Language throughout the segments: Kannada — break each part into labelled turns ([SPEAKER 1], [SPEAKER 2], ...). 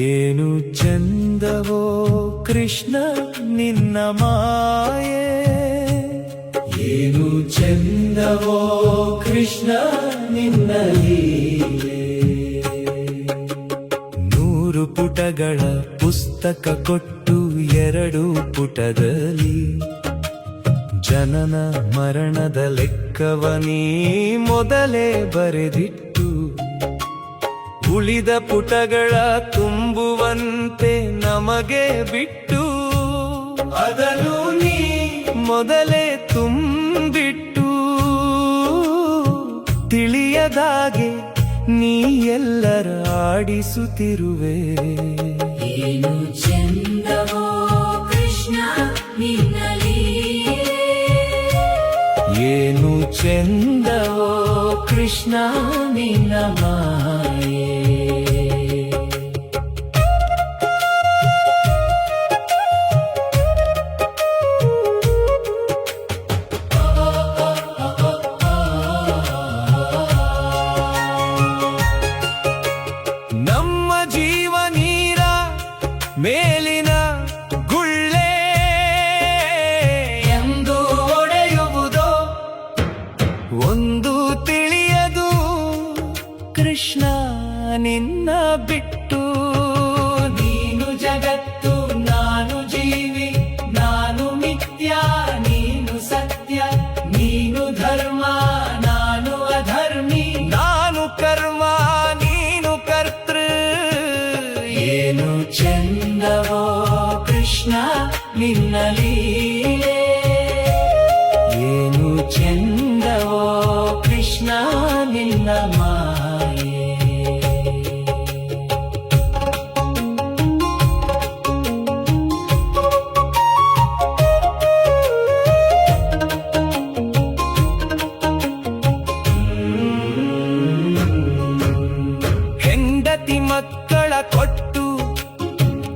[SPEAKER 1] ಏನು ಚಂದವೋ ಕೃಷ್ಣ ನಿನ್ನ ಮಾಯೆ, ಏನು ಚಂದವೋ ಕೃಷ್ಣ ನಿನ್ನ ಲೀಲೆ. 100 ಪುಟಗಳ ಪುಸ್ತಕ ಕೊಟ್ಟು 2 ಪುಟದಲ್ಲಿ ಜನನ ಮರಣದ ಲೆಕ್ಕವನೀ ಮೊದಲೇ ಬರೆದಿಟ್ಟು, ಉಳಿದ ಪುಟಗಳ ತುಂಬುವಂತೆ ನಮಗೆ ಬಿಟ್ಟು, ಅದನ್ನು ನೀ ಮೊದಲೇ ತುಂಬಿಟ್ಟು, ತಿಳಿಯದಾಗೆ ನೀ ಎಲ್ಲರ ಆಡಿಸುತ್ತಿರುವೆ.
[SPEAKER 2] ಏನು ಚಂದವೋ ಕೃಷ್ಣ ನಿನ್ನ ಲೀಲೆ,
[SPEAKER 1] ಏನು ಚಂದವೋ ಕೃಷ್ಣ ನಿನ್ನ ಮಾಯೆ. ನಮ್ಮ ಜೀವ ನೀರ ಮೇಲಿನ ಗುಳ್ಳೆ ಎಂದು ಒಡೆಯುವುದೋ ಒಂದು ತಿಳಿಯದು ಕೃಷ್ಣ ನಿನ್ನ ಬಿಟ್ಟು. ನೀನು ಜಗತ್ತು ನಾನು ಜೀವಿ, ನಾನು ಮಿಥ್ಯ ನೀನು ಸತ್ಯ, ನೀನು ಧರ್ಮ ನಾನು ಅಧರ್ಮಿ, ನಾನು ಕರ್ಮ ನೀನು ಕರ್ತೃ. ಏನು ಚಂದವೋ ಕೃಷ್ಣ ನಿನ್ನ ಲೀಲೆ, ಏನು ಚಂದವೋ ಕೃಷ್ಣ ನಿನ್ನ ಮಾಯೆ. ಹೆಂಡತಿ ಮಕ್ಕಳ ಕೊಟ್ಟು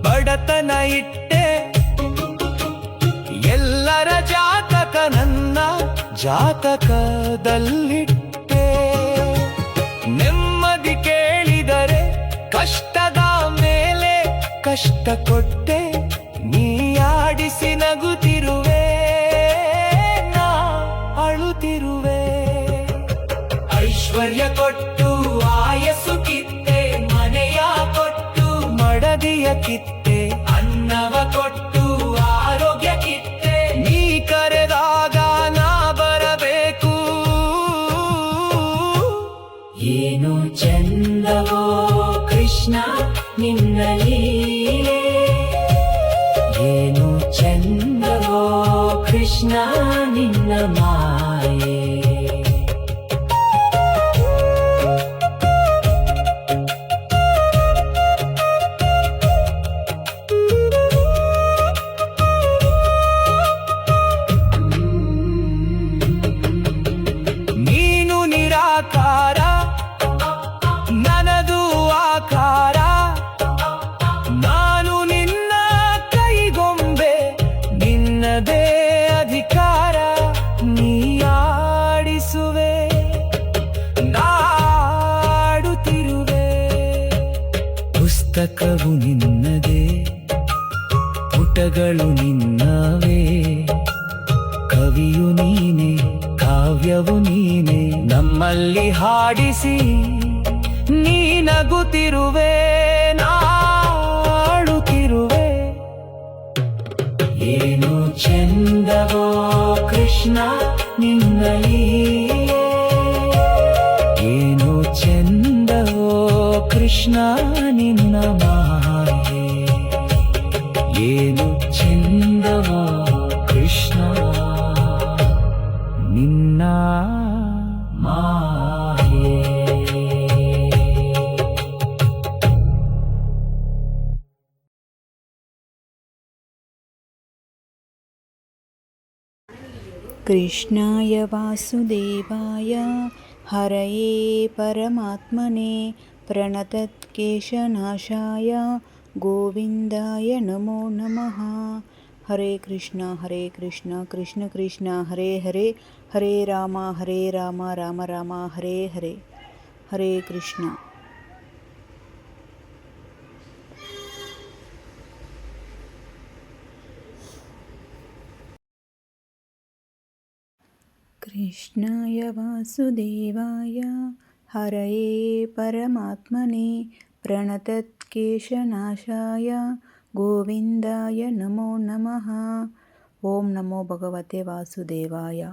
[SPEAKER 1] ಬಡತನ ಇಟ್ಟೆ, ಎಲ್ಲರ ಜಾತಕ ನನ್ನ ಜಾತಕದಲ್ಲಿಟ್ಟೆ. ನೆಮ್ಮದಿ ಕೇಳಿದರೆ ಕಷ್ಟದ ಮೇಲೆ ಕಷ್ಟ ಕೊಟ್ಟೆ, ನೀ ಆಡಿಸಿ ನಗುತ್ತಿರುವೆ ನಾ ಅಳುತ್ತಿರುವೆ. ಐಶ್ವರ್ಯ ಕೊಟ್ಟು ಆಯಸ್ಸು ಕಿತ್ತೆ, ಮನೆಯ ಕೊಟ್ಟು ಮಡದಿಯ ಕಿತ್ತೆ, ಅನ್ನವ ಕೊಟ್ಟು ಆರೋಗ್ಯ ಕಿತ್ತೆ, ನೀ ಕರೆದಾಗ ನಾ ಬರಬೇಕು.
[SPEAKER 2] ಏನು ಚಂದವೋ ಕೃಷ್ಣ ನಿನ್ನ ಲೀಲೆ,
[SPEAKER 1] ಏನು ಚಂದವೋ
[SPEAKER 2] ಕೃಷ್ಣ ನಿನ್ನ ಮಾಯೆ.
[SPEAKER 1] ನೀನು ನಿರಾಕಾರ ನನದು ಆಕಾರ, ನಾನು ನಿನ್ನ ಕೈಗೊಂಬೆ ನಿನ್ನದೇ ಅಧಿಕಾರ. ನೀ ಆಡಿಸುವೆ ನಾಡುತ್ತಿರುವೆ, ಪುಸ್ತಕವು ನಿನ್ನದೇ ಪುಟಗಳು ನಿನ್ನವೇ, ಕವಿಯು ನೀನೆ ಕಾವ್ಯವು ನೀನೆ, ನಮ್ಮಲ್ಲಿ ಹಾಡಿಸಿ ನೀ ನಗುತ್ತಿರುವೆ ನಾಡುತ್ತಿರುವೆ.
[SPEAKER 2] ಏನು ಚಂದವೋ ಕೃಷ್ಣ ನಿನ್ನ ಲೀಲೆ,
[SPEAKER 1] ಏನು ಚಂದವೋ ಕೃಷ್ಣ ನಿನ್ನ ಮಾಯೆ. ಏನು ಚಂದವೋ ಕೃಷ್ಣ ನಿನ್ನ
[SPEAKER 3] कृष्णाय वासुदेवाय हरये परमात्मने प्रणतत्केशनाशाय गोविन्दाय नमो नमः। हरे कृष्ण कृष्ण कृष्ण हरे हरे, हरे राम राम राम हरे हरे। हरे कृष्ण। कृष्णाय वासुदेवाय हरये परमात्मने प्रणतत्केशनाशाय गोविन्दाय नमो नमः। ओम नमो भगवते वासुदेवाय।